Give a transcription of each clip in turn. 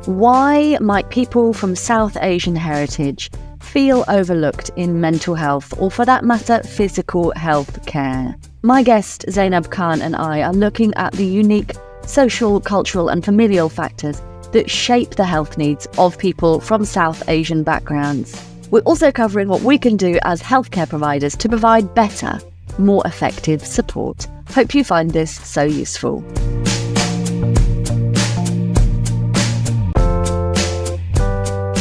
Why might people from South Asian heritage feel overlooked in mental health, or for that matter, physical health care? My guest, Zaynab Khan, and I are looking at the unique social, cultural and familial factors that shape the health needs of people from South Asian backgrounds. We're also covering what we can do as healthcare providers to provide better, more effective support. Hope you find this so useful.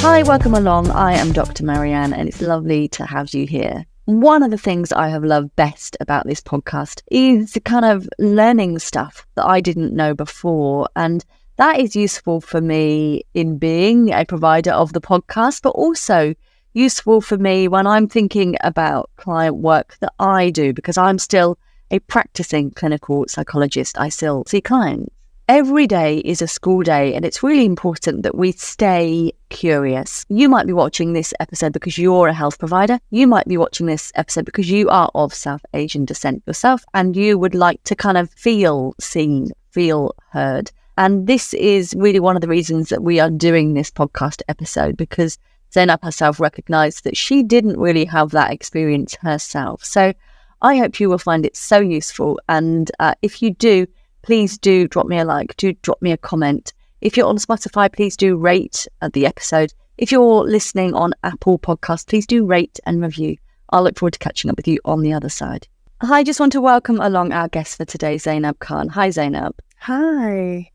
Hi, welcome along. I am Dr. Marianne and it's lovely to have you here. One of the things I have loved best about this podcast is kind of learning stuff that I didn't know before, and that is useful for me in being a provider of the podcast, but also useful for me when I'm thinking about client work that I do, because I'm still a practicing clinical psychologist. I still see clients. Every day is a school day, and it's really important that we stay curious. You might be watching this episode because you're a health provider. You might be watching this episode because you are of South Asian descent yourself, and you would like to kind of feel seen, feel heard. And this is really one of the reasons that we are doing this podcast episode, because Zaynab herself recognised that she didn't really have that experience herself. So I hope you will find it so useful. And if you do, please do drop me a like, do drop me a comment. If you're on Spotify, please do rate the episode. If you're listening on Apple Podcasts, please do rate and review. I'll look forward to catching up with you on the other side. I just want to welcome along our guest for today, Zaynab Khan. Hi, Zaynab. Hi.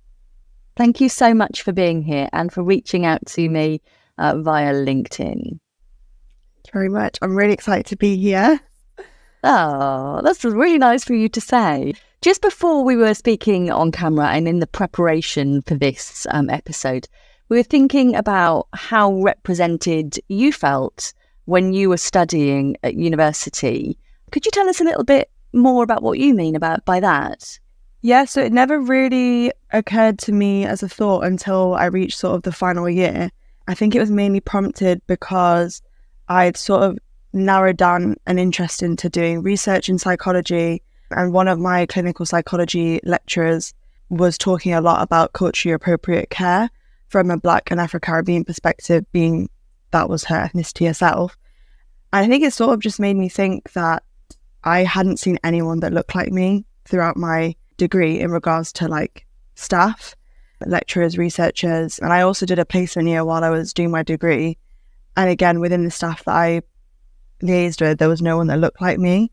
Thank you so much for being here and for reaching out to me via LinkedIn. Thank you very much. I'm really excited to be here. Oh, that's really nice for you to say. Just before we were speaking on camera and in the preparation for this episode, we were thinking about how represented you felt when you were studying at university. Could you tell us a little bit more about what you mean by that? Yeah, so it never really occurred to me as a thought until I reached sort of the final year. I think it was mainly prompted because I'd sort of narrowed down an interest into doing research in psychology. And one of my clinical psychology lecturers was talking a lot about culturally appropriate care from a Black and Afro-Caribbean perspective, being that was her ethnicity herself. And I think it sort of just made me think that I hadn't seen anyone that looked like me throughout my degree in regards to like staff, lecturers, researchers. And I also did a placement year while I was doing my degree. And again, within the staff that I liaised with, there was no one that looked like me.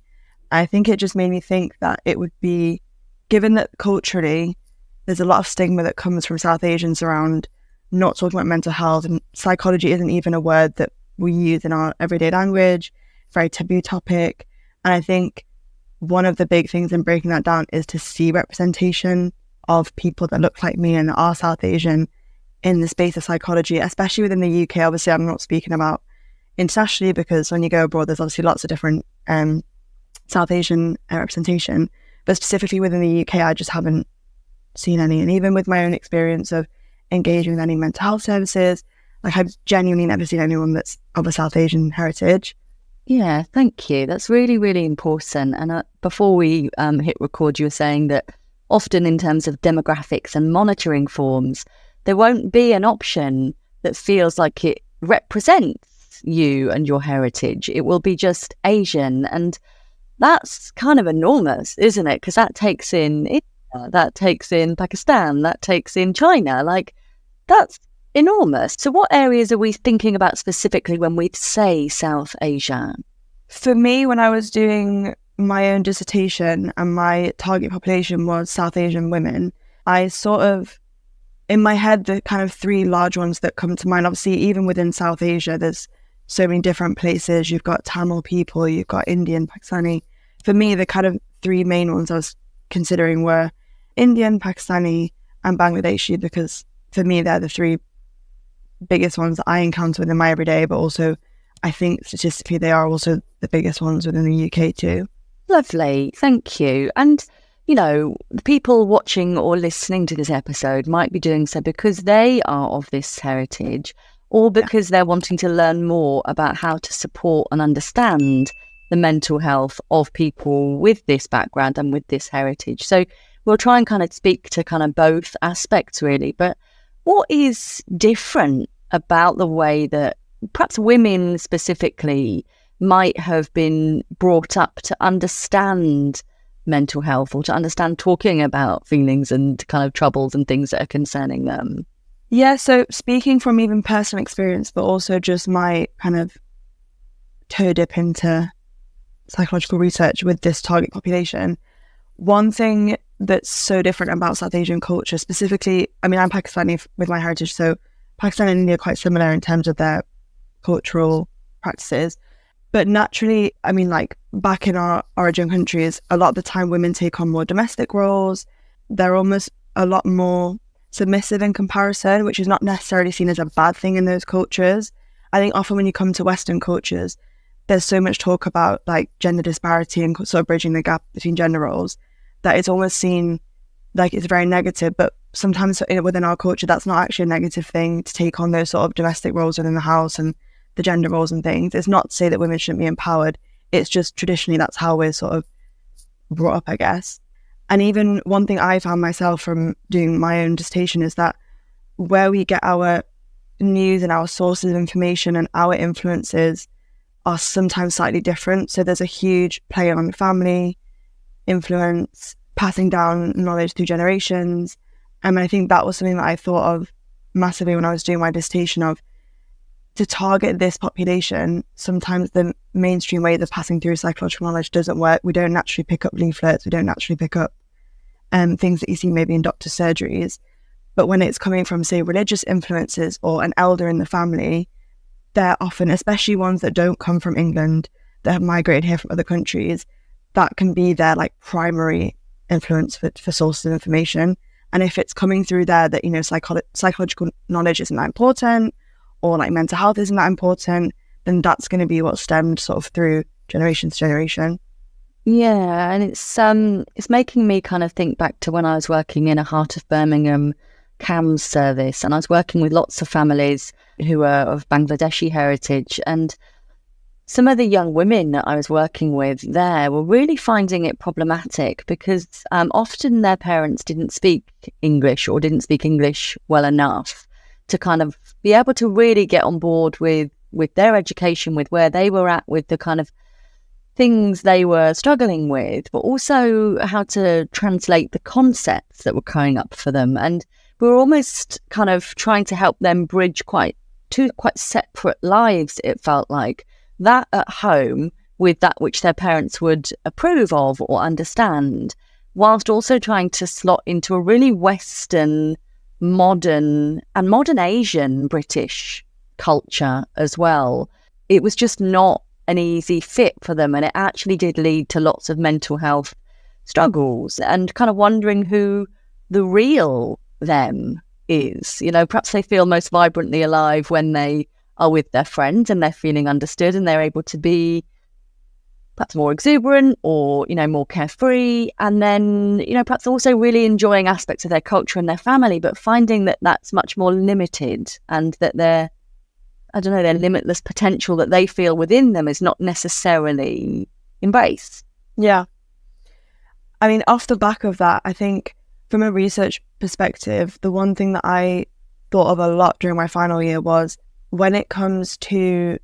I think it just made me think that it would be, given that culturally there's a lot of stigma that comes from South Asians around not talking about mental health, and psychology isn't even a word that we use in our everyday language, very taboo topic. And I think one of the big things in breaking that down is to see representation of people that look like me and are South Asian in the space of psychology, especially within the UK. Obviously, I'm not speaking about internationally, because when you go abroad, there's obviously lots of different South Asian representation, but specifically within the UK, I just haven't seen any. And even with my own experience of engaging with any mental health services, like I've genuinely never seen anyone that's of a South Asian heritage. Yeah, thank you. That's really, really important. And before we hit record, you were saying that often in terms of demographics and monitoring forms, there won't be an option that feels like it represents you and your heritage. It will be just Asian. And that's kind of enormous, isn't it? Because that takes in India, that takes in Pakistan, that takes in China. Like, that's enormous. So what areas are we thinking about specifically when we say South Asia? For me, when I was doing my own dissertation and my target population was South Asian women, I sort of, in my head, the kind of three large ones that come to mind, obviously, even within South Asia, there's so many different places. You've got Tamil people, you've got Indian, Pakistani. For me, the kind of three main ones I was considering were Indian, Pakistani, and Bangladeshi, because for me, they're the three biggest ones that I encounter within my everyday, but also I think statistically they are also the biggest ones within the UK too. Lovely, thank you. And, you know, the people watching or listening to this episode might be doing so because they are of this heritage, or because they're wanting to learn more about how to support and understand the mental health of people with this background and with this heritage. So we'll try and kind of speak to kind of both aspects really. But What is different about the way that perhaps women specifically might have been brought up to understand mental health, or to understand talking about feelings and kind of troubles and things that are concerning them? Yeah, so speaking from even personal experience, but also just my kind of toe dip into psychological research with this target population, one thing that's so different about South Asian culture specifically, I mean, I'm Pakistani with my heritage, so Pakistan and India are quite similar in terms of their cultural practices. But naturally, I mean, like back in our origin countries, a lot of the time women take on more domestic roles. They're almost a lot more submissive in comparison, which is not necessarily seen as a bad thing in those cultures. I think often when you come to Western cultures, there's so much talk about like gender disparity and sort of bridging the gap between gender roles that it's almost seen like it's very negative. But sometimes within our culture, that's not actually a negative thing to take on those sort of domestic roles within the house and the gender roles and things. It's not to say that women shouldn't be empowered. It's just traditionally that's how we're sort of brought up, I guess. And even one thing I found myself from doing my own dissertation is that where we get our news and our sources of information and our influences are sometimes slightly different. So there's a huge play on family, influence, passing down knowledge through generations. And I think that was something that I thought of massively when I was doing my dissertation of, to target this population, sometimes the mainstream way of passing through psychological knowledge doesn't work. We don't naturally pick up leaflets. We don't naturally pick up things that you see maybe in doctor's surgeries. But when it's coming from, say, religious influences or an elder in the family, they're often, especially ones that don't come from England, that have migrated here from other countries, that can be their like primary influence for sources of information. And if it's coming through there that, you know, psychological knowledge isn't that important, or like mental health isn't that important, then that's going to be what's stemmed sort of through generation to generation. Yeah, and it's making me kind of think back to when I was working in a Heart of Birmingham CAMS service, and I was working with lots of families who are of Bangladeshi heritage, and some of the young women that I was working with there were really finding it problematic because often their parents didn't speak English or didn't speak English well enough to kind of be able to really get on board with their education, with where they were at, with the kind of things they were struggling with, but also how to translate the concepts that were coming up for them. And we were almost kind of trying to help them bridge two quite separate lives, it felt like. That at home with that which their parents would approve of or understand, whilst also trying to slot into a really Western, modern Asian British culture as well. It was just not an easy fit for them, and it actually did lead to lots of mental health struggles and kind of wondering who the real them is. You know, perhaps they feel most vibrantly alive when they are with their friends and they're feeling understood and they're able to be perhaps more exuberant or, you know, more carefree, and then, you know, perhaps also really enjoying aspects of their culture and their family, but finding that that's much more limited, and that their limitless potential that they feel within them is not necessarily embraced. Yeah. I mean, off the back of that, I think from a research perspective, the one thing that I thought of a lot during my final year was when it comes to,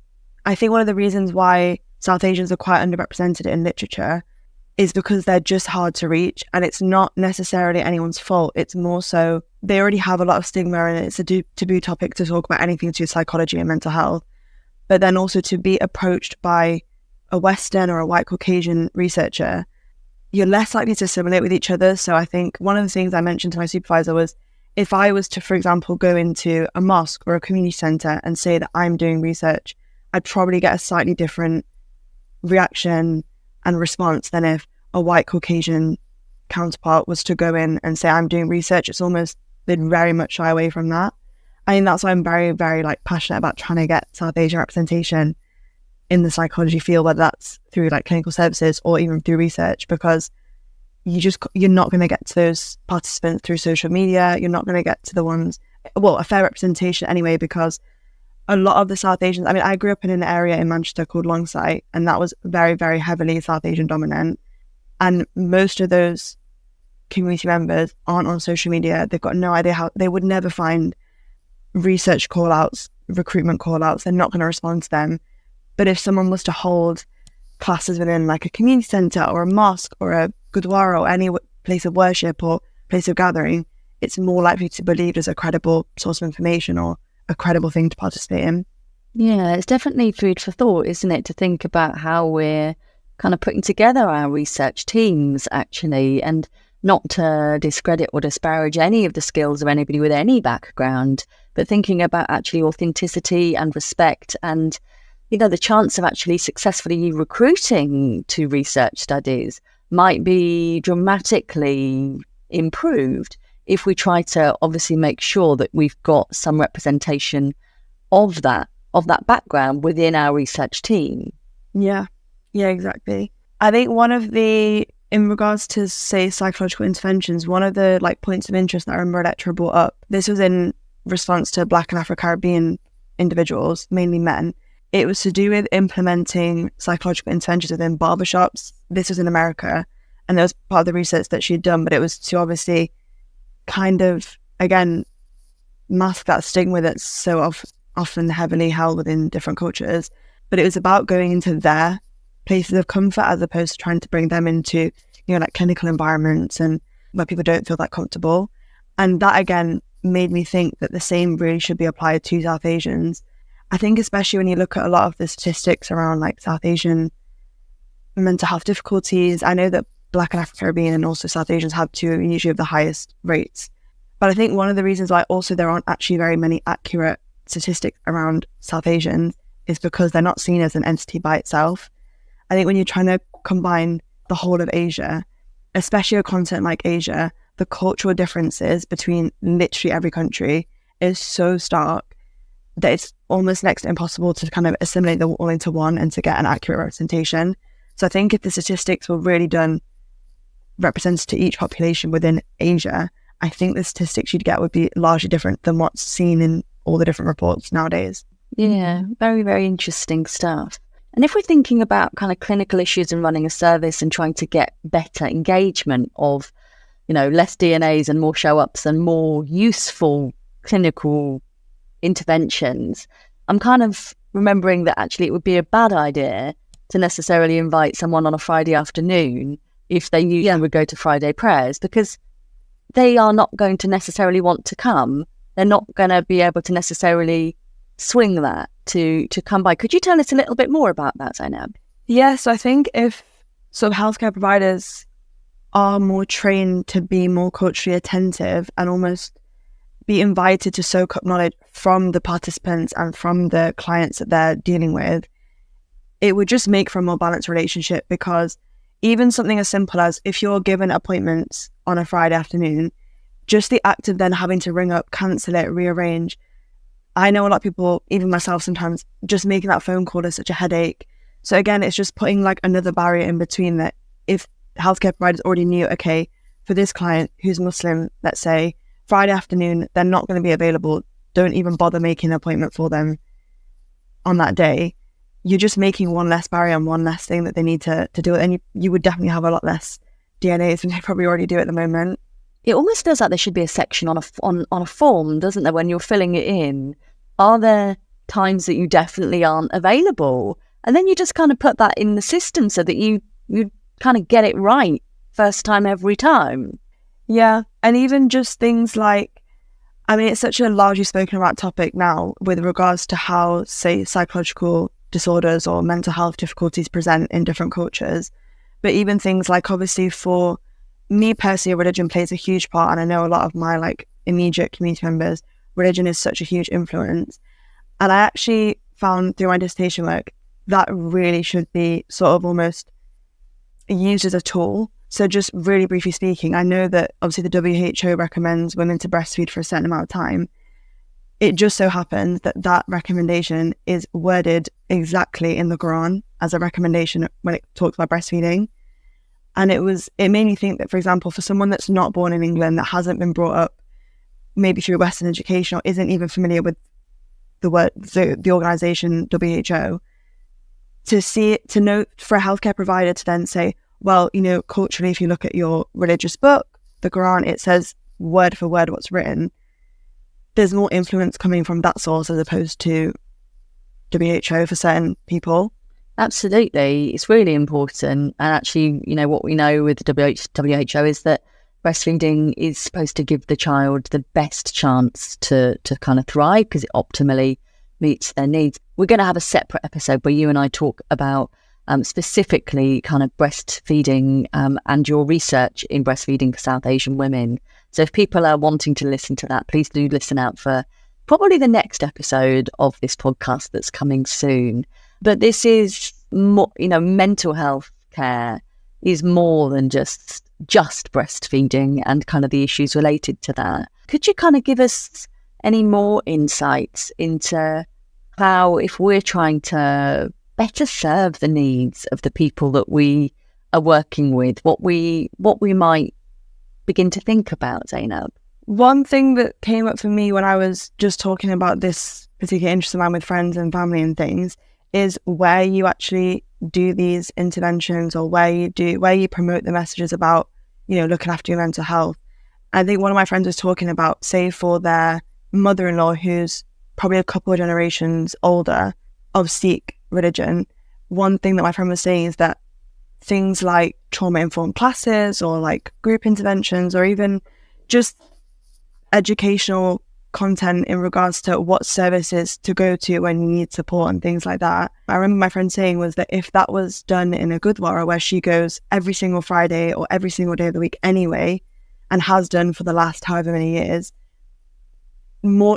I think one of the reasons why South Asians are quite underrepresented in literature is because they're just hard to reach, and it's not necessarily anyone's fault. It's more so they already have a lot of stigma, and it's a taboo topic to talk about anything to do with psychology and mental health. But then also to be approached by a Western or a white Caucasian researcher, you're less likely to assimilate with each other. So I think one of the things I mentioned to my supervisor was, if I was to, for example, go into a mosque or a community centre and say that I'm doing research, I'd probably get a slightly different reaction and response than if a white Caucasian counterpart was to go in and say I'm doing research. It's almost, they'd very much shy away from that. I mean, that's why I'm very, very like passionate about trying to get South Asian representation in the psychology field, whether that's through like clinical services or even through research, because you're not going to get to those participants through social media. You're not going to get to the ones, well, a fair representation anyway, because a lot of the South Asians, I mean, I grew up in an area in Manchester called Longsight, and that was very, very heavily South Asian dominant. And most of those community members aren't on social media. They've got no idea how, they would never find research call outs, recruitment call outs, they're not going to respond to them. But if someone was to hold classes within like a community centre or a mosque or a gurdwara or any place of worship or place of gathering, it's more likely to be believed as a credible source of information or a credible thing to participate in. Yeah, it's definitely food for thought, isn't it? To think about how we're kind of putting together our research teams, actually, and not to discredit or disparage any of the skills of anybody with any background, but thinking about actually authenticity and respect and, you know, the chance of actually successfully recruiting to research studies might be dramatically improved if we try to obviously make sure that we've got some representation of that background within our research team. Yeah, exactly. I think in regards to, say, psychological interventions, one of the like points of interest that I remember a lecturer brought up, this was in response to Black and Afro-Caribbean individuals, mainly men. It was to do with implementing psychological interventions within barbershops. This was in America, and that was part of the research that she had done, but it was to obviously kind of, again, mask that stigma that's so often heavily held within different cultures. But it was about going into their places of comfort as opposed to trying to bring them into, you know, like clinical environments and where people don't feel that comfortable. And that, again, made me think that the same really should be applied to South Asians. I think especially when you look at a lot of the statistics around like South Asian mental health difficulties, I know that Black and Afro-Caribbean and also South Asians have usually the highest rates. But I think one of the reasons why also there aren't actually very many accurate statistics around South Asians is because they're not seen as an entity by itself. I think when you're trying to combine the whole of Asia, especially a continent like Asia, the cultural differences between literally every country is so stark that it's almost next to impossible to kind of assimilate them all into one and to get an accurate representation. So I think if the statistics were really done representative to each population within Asia, I think the statistics you'd get would be largely different than what's seen in all the different reports nowadays. Yeah, very, very interesting stuff. And if we're thinking about kind of clinical issues and running a service and trying to get better engagement of, you know, less DNAs and more show-ups and more useful clinical interventions, I'm kind of remembering that actually it would be a bad idea to necessarily invite someone on a Friday afternoon if they usually would go to Friday prayers, because they are not going to necessarily want to come. They're not going to be able to necessarily swing that to come by. Could you tell us a little bit more about that, Zaynab? Yes, I think if sort of healthcare providers are more trained to be more culturally attentive and almost be invited to soak up knowledge from the participants and from the clients that they're dealing with, it would just make for a more balanced relationship. Because even something as simple as if you're given appointments on a Friday afternoon, just the act of then having to ring up, cancel it, rearrange. I know a lot of people, even myself sometimes, just making that phone call is such a headache. So again, it's just putting like another barrier in between that. If healthcare providers already knew, okay, for this client who's Muslim, let's say, Friday afternoon, they're not going to be available, don't even bother making an appointment for them on that day. You're just making one less barrier and one less thing that they need to do it. And you would definitely have a lot less DNAs than they probably already do at the moment. It almost feels like there should be a section on a form, doesn't there, when you're filling it in? Are there times that you definitely aren't available? And then you just kind of put that in the system so that you kind of get it right first time every time. Yeah, and even just things like, I mean, it's such a largely spoken about topic now with regards to how, say, psychological disorders or mental health difficulties present in different cultures. But even things like, obviously, for me personally, religion plays a huge part. And I know a lot of my like immediate community members, religion is such a huge influence. And I actually found through my dissertation work that really should be sort of almost used as a tool. So just really briefly speaking, I know that obviously the WHO recommends women to breastfeed for a certain amount of time. It just so happens that that recommendation is worded exactly in the Quran as a recommendation when it talks about breastfeeding. And it made me think that, for example, for someone that's not born in England, that hasn't been brought up maybe through Western education or isn't even familiar with the word, the organization WHO, to know for a healthcare provider to then say, well, you know, culturally, if you look at your religious book, the Quran, it says word for word what's written. there's more influence coming from that source as opposed to WHO for certain people. Absolutely. It's really important. And actually, what we know with the WHO is that breastfeeding is supposed to give the child the best chance to kind of thrive because it optimally meets their needs. We're going to have a separate episode where you and I talk about specifically kind of breastfeeding and your research in breastfeeding for South Asian women. So if people are wanting to listen to that, please do listen out for probably the next episode of this podcast that's coming soon. But this is more, mental health care is more than just breastfeeding and kind of the issues related to that. Could you kind of give us any more insights into how, if we're trying to better serve the needs of the people that we are working with, what we might begin to think about, Zaynab? One thing that came up for me when I was just talking about this particular interest of mine with friends and family and things is where you actually do these interventions or where you promote the messages about, looking after your mental health. I think one of my friends was talking about, say, for their mother-in-law, who's probably a couple of generations older, of Sikh religion. One thing that my friend was saying is that things like trauma-informed classes or like group interventions or even just educational content in regards to what services to go to when you need support and things like that. I remember my friend saying was that if that was done in a Gurdwara where she goes every single Friday or every single day of the week anyway, and has done for the last however many years,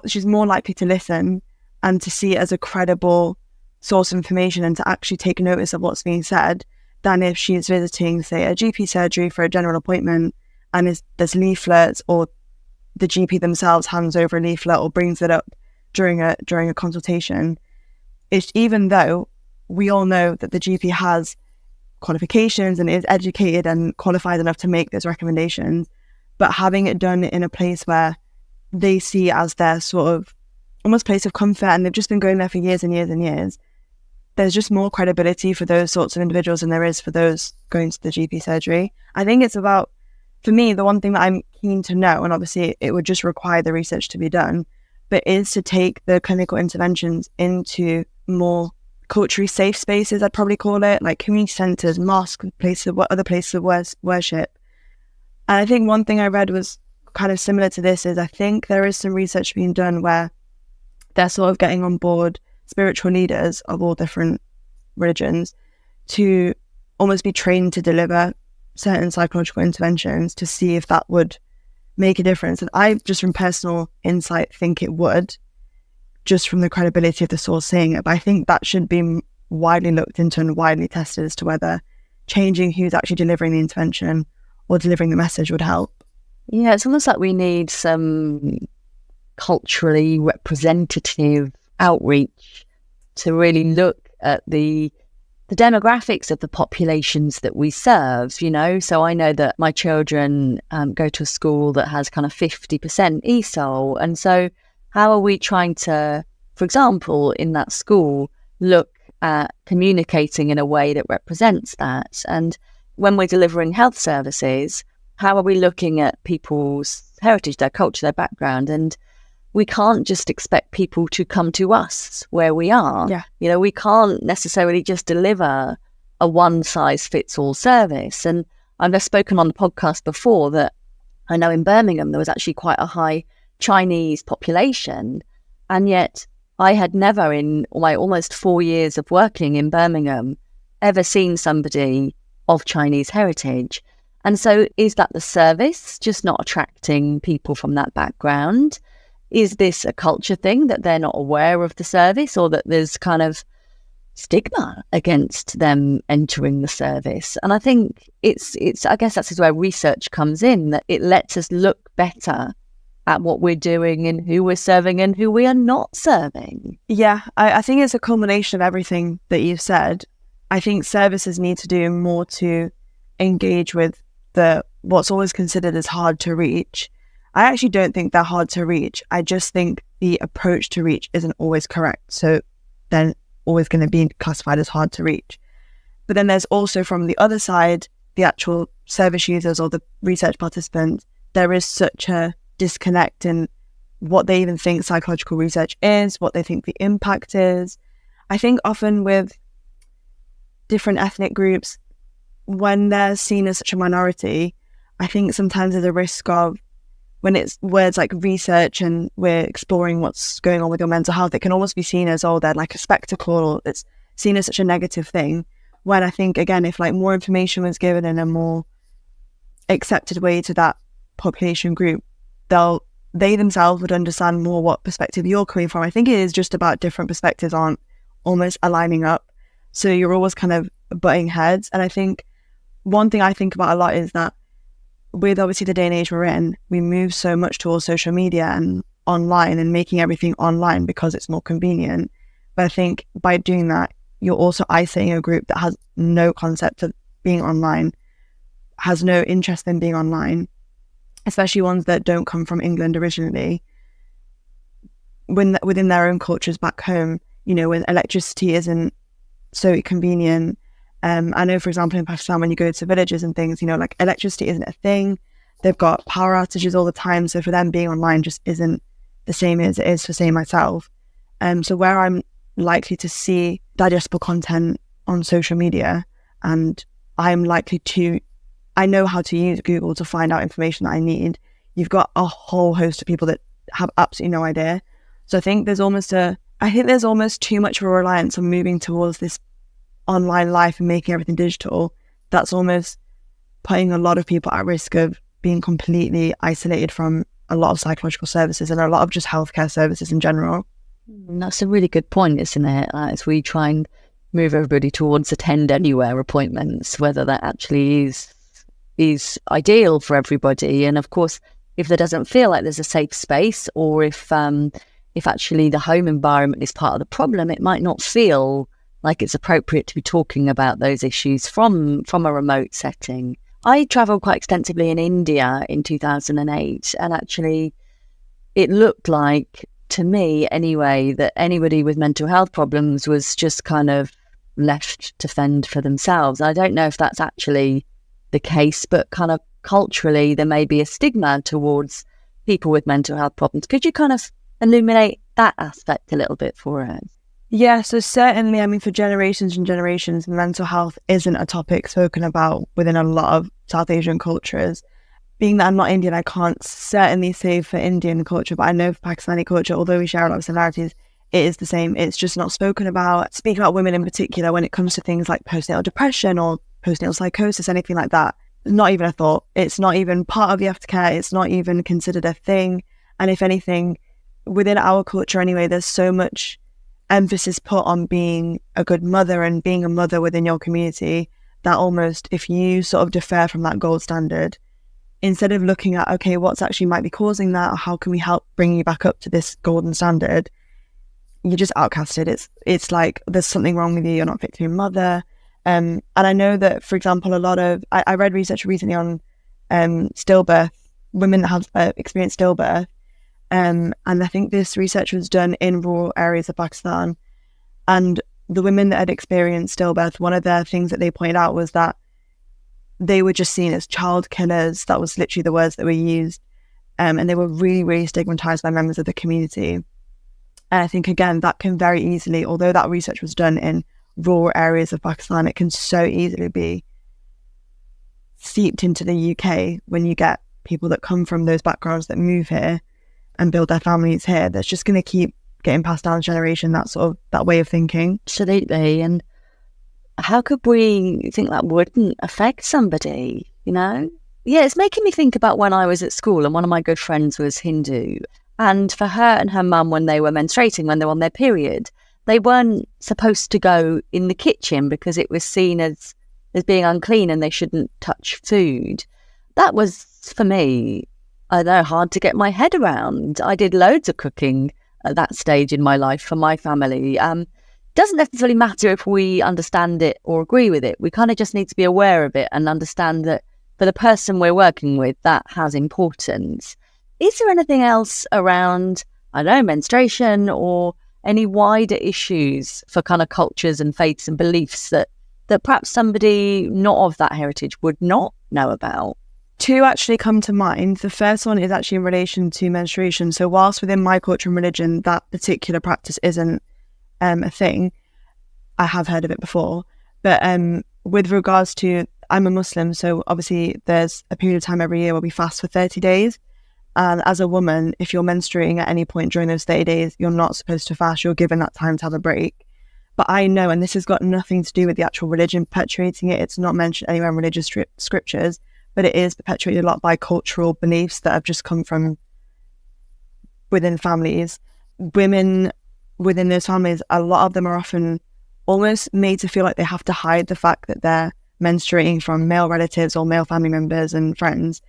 she's more likely to listen and to see it as a credible source of information and to actually take notice of what's being said than if she's visiting, say, a GP surgery for a general appointment and there's leaflets, or the GP themselves hands over a leaflet or brings it up during a consultation. It's, even though we all know that the GP has qualifications and is educated and qualified enough to make those recommendations, but having it done in a place where they see as their sort of almost place of comfort and they've just been going there for years and years and years, there's just more credibility for those sorts of individuals than there is for those going to the GP surgery. I think it's about, for me, the one thing that I'm keen to know, and obviously it would just require the research to be done, but is to take the clinical interventions into more culturally safe spaces, I'd probably call it, like community centres, mosques, other places of worship. And I think one thing I read was kind of similar to this is I think there is some research being done where they're sort of getting on board spiritual leaders of all different religions to almost be trained to deliver certain psychological interventions to see if that would make a difference. And I, just from personal insight, think it would, just from the credibility of the source saying it. But I think that should be widely looked into and widely tested as to whether changing who's actually delivering the intervention or delivering the message would help. Yeah, it's almost like we need some culturally representative outreach to really look at the demographics of the populations that we serve, So I know that my children go to a school that has kind of 50% ESOL. And so how are we trying to, for example, in that school, look at communicating in a way that represents that? And when we're delivering health services, how are we looking at people's heritage, their culture, their background? And we can't just expect people to come to us where we are. Yeah. We can't necessarily just deliver a one-size-fits-all service. And I've just spoken on the podcast before that I know in Birmingham there was actually quite a high Chinese population. And yet I had never, in my almost 4 years of working in Birmingham, ever seen somebody of Chinese heritage. And so is that the service just not attracting people from that background? Is this a culture thing that they're not aware of the service, or that there's kind of stigma against them entering the service? And I think it's I guess that's where research comes in, that it lets us look better at what we're doing and who we're serving and who we are not serving. Yeah, I think it's a culmination of everything that you've said. I think services need to do more to engage with what's always considered as hard to reach. I actually don't think they're hard to reach. I just think the approach to reach isn't always correct. So they're always going to be classified as hard to reach. But then there's also, from the other side, the actual service users or the research participants, there is such a disconnect in what they even think psychological research is, what they think the impact is. I think often with different ethnic groups, when they're seen as such a minority, I think sometimes there's a risk of, when it's words like research and we're exploring what's going on with your mental health, it can almost be seen as, oh, they're like a spectacle, or it's seen as such a negative thing. When I think, again, if like more information was given in a more accepted way to that population group, they themselves would understand more what perspective you're coming from. I think it is just about different perspectives aren't almost aligning up. So you're always kind of butting heads. And I think one thing I think about a lot is that with obviously the day and age we're in, we move so much towards social media and online and making everything online because it's more convenient. But I think by doing that, you're also isolating a group that has no concept of being online, has no interest in being online, especially ones that don't come from England originally. Within their own cultures back home, you know, when electricity isn't so convenient. I know, for example, in Pakistan, when you go to villages and things, you know, like electricity isn't a thing. They've got power outages all the time. So for them, being online just isn't the same as it is for, say, myself. So where I'm likely to see digestible content on social media, and I know how to use Google to find out information that I need. You've got a whole host of people that have absolutely no idea. So I think there's almost too much of a reliance on moving towards this online life and making everything digital. That's almost putting a lot of people at risk of being completely isolated from a lot of psychological services and a lot of just healthcare services in general. And that's a really good point, isn't it? As we try and move everybody towards attend anywhere appointments, whether that actually is ideal for everybody. And of course, if there doesn't feel like there's a safe space, or if actually the home environment is part of the problem, it might not feel like it's appropriate to be talking about those issues from a remote setting. I travelled quite extensively in India in 2008, and actually it looked like, to me anyway, that anybody with mental health problems was just kind of left to fend for themselves. I don't know if that's actually the case, but kind of culturally there may be a stigma towards people with mental health problems. Could you kind of illuminate that aspect a little bit for us? Yeah, so certainly, I mean, for generations and generations, mental health isn't a topic spoken about within a lot of South Asian cultures. Being that I'm not Indian, I can't certainly say for Indian culture, but I know for Pakistani culture, although we share a lot of similarities, it is the same. It's just not spoken about. Speaking about women in particular, when it comes to things like postnatal depression or postnatal psychosis, anything like that, not even a thought. It's not even part of the aftercare. It's not even considered a thing. And if anything, within our culture anyway, there's so much emphasis put on being a good mother and being a mother within your community that almost, if you sort of defer from that gold standard, instead of looking at, okay, what's actually might be causing that, or how can we help bring you back up to this golden standard, you're just outcasted. It's like there's something wrong with you, you're not fit to be a mother. And I know that, for example, I read research recently on stillbirth, women that have experienced stillbirth. And I think this research was done in rural areas of Pakistan. And the women that had experienced stillbirth, one of the things that they pointed out was that they were just seen as child killers. That was literally the words that were used. And they were really, really stigmatized by members of the community. And I think, again, that can very easily, although that research was done in rural areas of Pakistan, it can so easily be seeped into the UK when you get people that come from those backgrounds that move here and build their families here. That's just going to keep getting passed down generation, that way of thinking. Absolutely. And how could we think that wouldn't affect somebody, you know? Yeah, it's making me think about when I was at school and one of my good friends was Hindu. And for her and her mum, when they were menstruating, when they were on their period, they weren't supposed to go in the kitchen because it was seen as being unclean and they shouldn't touch food. That was, for me, I don't know, hard to get my head around. I did loads of cooking at that stage in my life for my family. Doesn't necessarily matter if we understand it or agree with it. We kind of just need to be aware of it and understand that for the person we're working with, that has importance. Is there anything else around, I don't know, menstruation or any wider issues for kind of cultures and faiths and beliefs that perhaps somebody not of that heritage would not know about? Two actually come to mind. The first one is actually in relation to menstruation. So whilst within my culture and religion, that particular practice isn't a thing, I have heard of it before. But with regards to, I'm a Muslim, so obviously there's a period of time every year where we fast for 30 days. And as a woman, if you're menstruating at any point during those 30 days, you're not supposed to fast. You're given that time to have a break. But I know, and this has got nothing to do with the actual religion perpetuating it. It's not mentioned anywhere in religious scriptures, but it is perpetuated a lot by cultural beliefs that have just come from within families. Women within those families, a lot of them are often almost made to feel like they have to hide the fact that they're menstruating from male relatives or male family members and friends.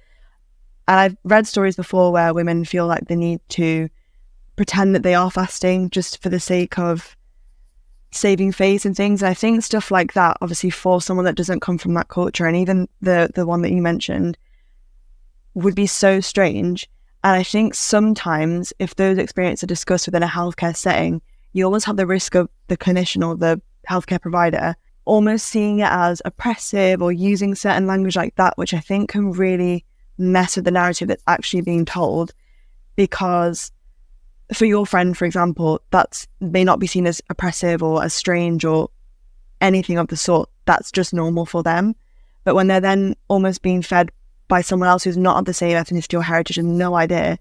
And I've read stories before where women feel like they need to pretend that they are fasting just for the sake of saving face and things. And I think stuff like that, obviously for someone that doesn't come from that culture, and even the one that you mentioned, would be so strange. And I think sometimes if those experiences are discussed within a healthcare setting, you almost have the risk of the clinician or the healthcare provider almost seeing it as oppressive or using certain language like that, which I think can really mess with the narrative that's actually being told. Because for your friend, for example, that may not be seen as oppressive or as strange or anything of the sort. That's just normal for them. But when they're then almost being fed by someone else who's not of the same ethnicity or heritage and no idea,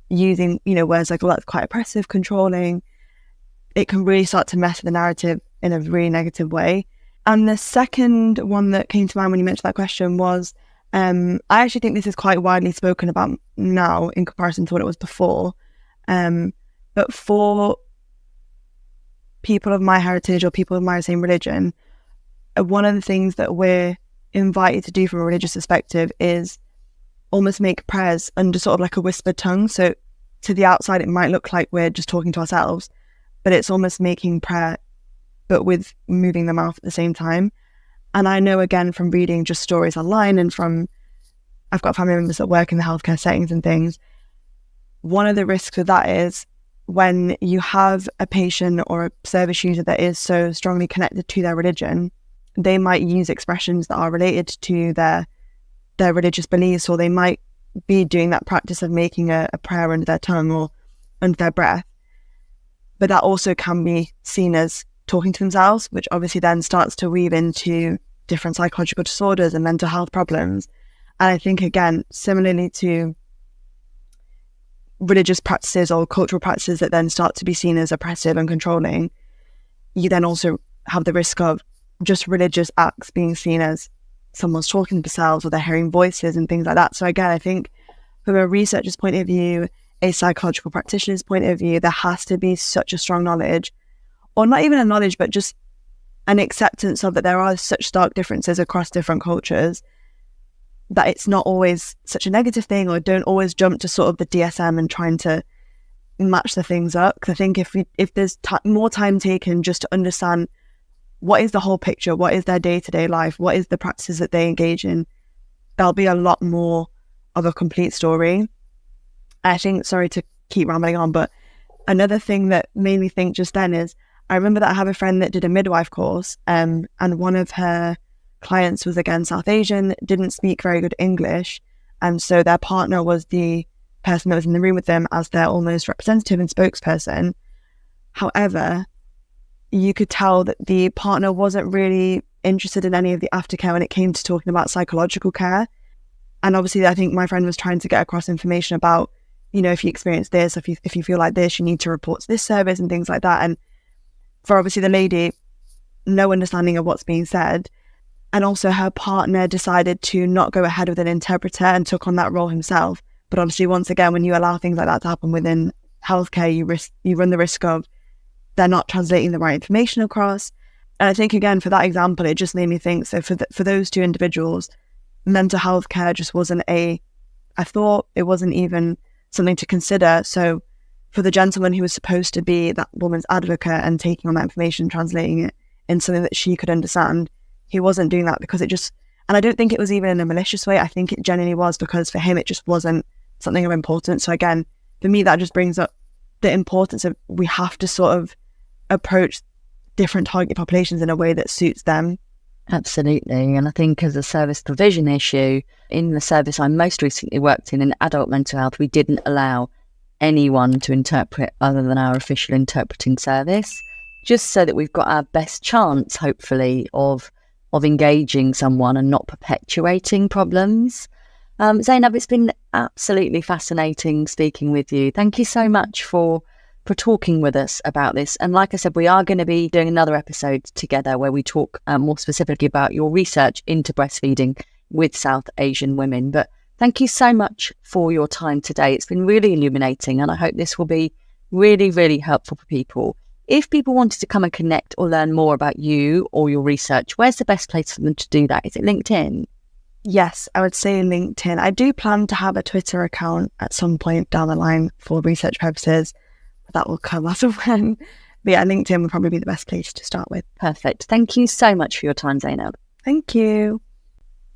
using, words like, well, that's quite oppressive, controlling, it can really start to mess with the narrative in a really negative way. And the second one that came to mind when you mentioned that question was, I actually think this is quite widely spoken about now in comparison to what it was before. But for people of my heritage or people of my same religion, one of the things that we're invited to do from a religious perspective is almost make prayers under sort of like a whispered tongue. So to the outside, it might look like we're just talking to ourselves, but it's almost making prayer, but with moving the mouth at the same time. And I know, again, from reading just stories online and from, I've got family members that work in the healthcare settings and things, one of the risks of that is when you have a patient or a service user that is so strongly connected to their religion, they might use expressions that are related to their religious beliefs, or they might be doing that practice of making a prayer under their tongue or under their breath. But that also can be seen as talking to themselves, which obviously then starts to weave into different psychological disorders and mental health problems. And I think, again, similarly to religious practices or cultural practices that then start to be seen as oppressive and controlling, you then also have the risk of just religious acts being seen as someone's talking to themselves or they're hearing voices and things like that. So again, I think from a researcher's point of view, a psychological practitioner's point of view, there has to be such a strong knowledge, or not even a knowledge, but just an acceptance of that there are such stark differences across different cultures, that it's not always such a negative thing, or don't always jump to sort of the DSM and trying to match the things up. Because I think if there's more time taken just to understand what is the whole picture, what is their day-to-day life, what is the practices that they engage in, there'll be a lot more of a complete story. I think, sorry to keep rambling on, but another thing that made me think just then is, I remember that I have a friend that did a midwife course, and one of her clients was, again, South Asian, didn't speak very good English, and so their partner was the person that was in the room with them as their almost representative and spokesperson. However, you could tell that the partner wasn't really interested in any of the aftercare when it came to talking about psychological care. And obviously, I think my friend was trying to get across information about, if you experience this, if you feel like this, you need to report to this service and things like that. And for obviously the lady, no understanding of what's being said. And also her partner decided to not go ahead with an interpreter and took on that role himself. But obviously, once again, when you allow things like that to happen within healthcare, you run the risk of they're not translating the right information across. And I think, again, for that example, it just made me think, so for those two individuals, mental health care just wasn't I thought it wasn't even something to consider. So for the gentleman who was supposed to be that woman's advocate and taking on that information, translating it in something that she could understand, he wasn't doing that because it just, and I don't think it was even in a malicious way. I think it genuinely was because for him, it just wasn't something of importance. So again, for me, that just brings up the importance of, we have to sort of approach different target populations in a way that suits them. Absolutely. And I think as a service provision issue, in the service I most recently worked in adult mental health, we didn't allow anyone to interpret other than our official interpreting service, just so that we've got our best chance, hopefully, of engaging someone and not perpetuating problems. Zaynab, it's been absolutely fascinating speaking with you. Thank you so much for talking with us about this. And like I said, we are going to be doing another episode together where we talk more specifically about your research into breastfeeding with South Asian women. But thank you so much for your time today. It's been really illuminating, and I hope this will be really, really helpful for people. If people wanted to come and connect or learn more about you or your research, where's the best place for them to do that? Is it LinkedIn? Yes, I would say LinkedIn. I do plan to have a Twitter account at some point down the line for research purposes. That will come as and when. But yeah, LinkedIn would probably be the best place to start with. Perfect. Thank you so much for your time, Zaynab. Thank you.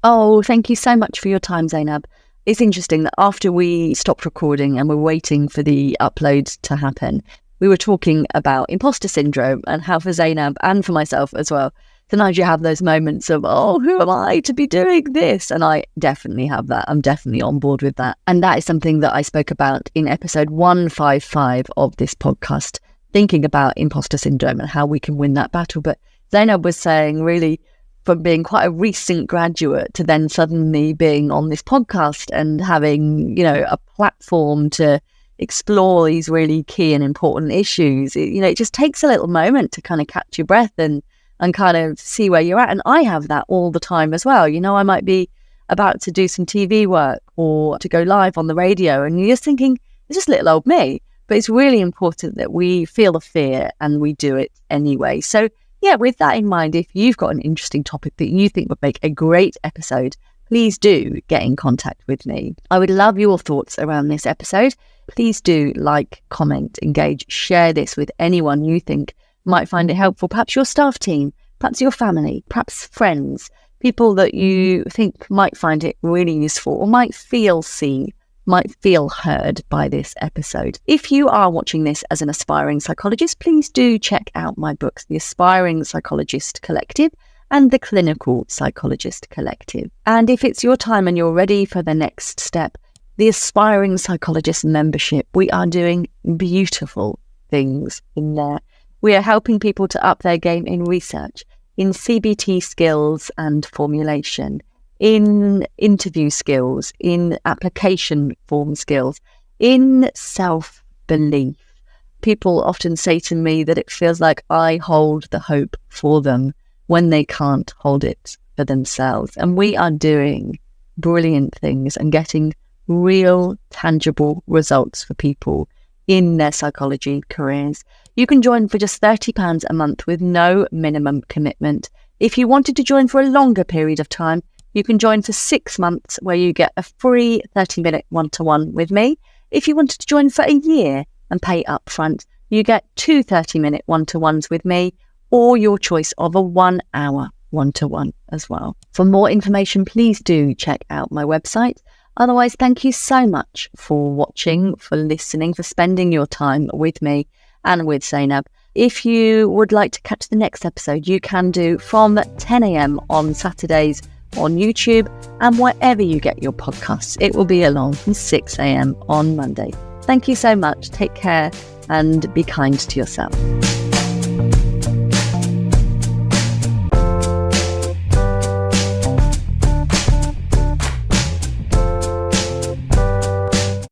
Oh, thank you so much for your time, Zaynab. It's interesting that after we stopped recording and we're waiting for the upload to happen, we were talking about imposter syndrome and how for Zaynab and for myself as well, sometimes you have those moments of, oh, who am I to be doing this? And I definitely have that. I'm definitely on board with that. And that is something that I spoke about in episode 155 of this podcast, thinking about imposter syndrome and how we can win that battle. But Zaynab was saying, really, from being quite a recent graduate to then suddenly being on this podcast and having, a platform to explore these really key and important issues, it just takes a little moment to kind of catch your breath and kind of see where you're at. And I have that all the time as well. I might be about to do some TV work or to go live on the radio, and you're just thinking, it's just little old me. But it's really important that we feel the fear and we do it anyway. So yeah, with that in mind, if you've got an interesting topic that you think would make a great episode, please do get in contact with me. I would love your thoughts around this episode. Please do like, comment, engage, share this with anyone you think might find it helpful. Perhaps your staff team, perhaps your family, perhaps friends, people that you think might find it really useful or might feel seen, might feel heard by this episode. If you are watching this as an aspiring psychologist, please do check out my books, The Aspiring Psychologist Collective and The Clinical Psychologist Collective. And if it's your time and you're ready for the next step, the Aspiring Psychologist membership, we are doing beautiful things in there. We are helping people to up their game in research, in CBT skills and formulation, in interview skills, in application form skills, in self-belief. People often say to me that it feels like I hold the hope for them when they can't hold it for themselves. And we are doing brilliant things and getting real, tangible results for people in their psychology careers. You can join for just £30 a month with no minimum commitment. If you wanted to join for a longer period of time, you can join for 6 months where you get a free 30-minute one-to-one with me. If you wanted to join for a year and pay upfront, you get 2 30-minute one-to-ones with me or your choice of a 1-hour one-to-one as well. For more information, please do check out my website. Otherwise, thank you so much for watching, for listening, for spending your time with me and with Zaynab. If you would like to catch the next episode, you can do from 10 a.m. on Saturdays on YouTube and wherever you get your podcasts. It will be along from 6 a.m. on Monday. Thank you so much. Take care and be kind to yourself.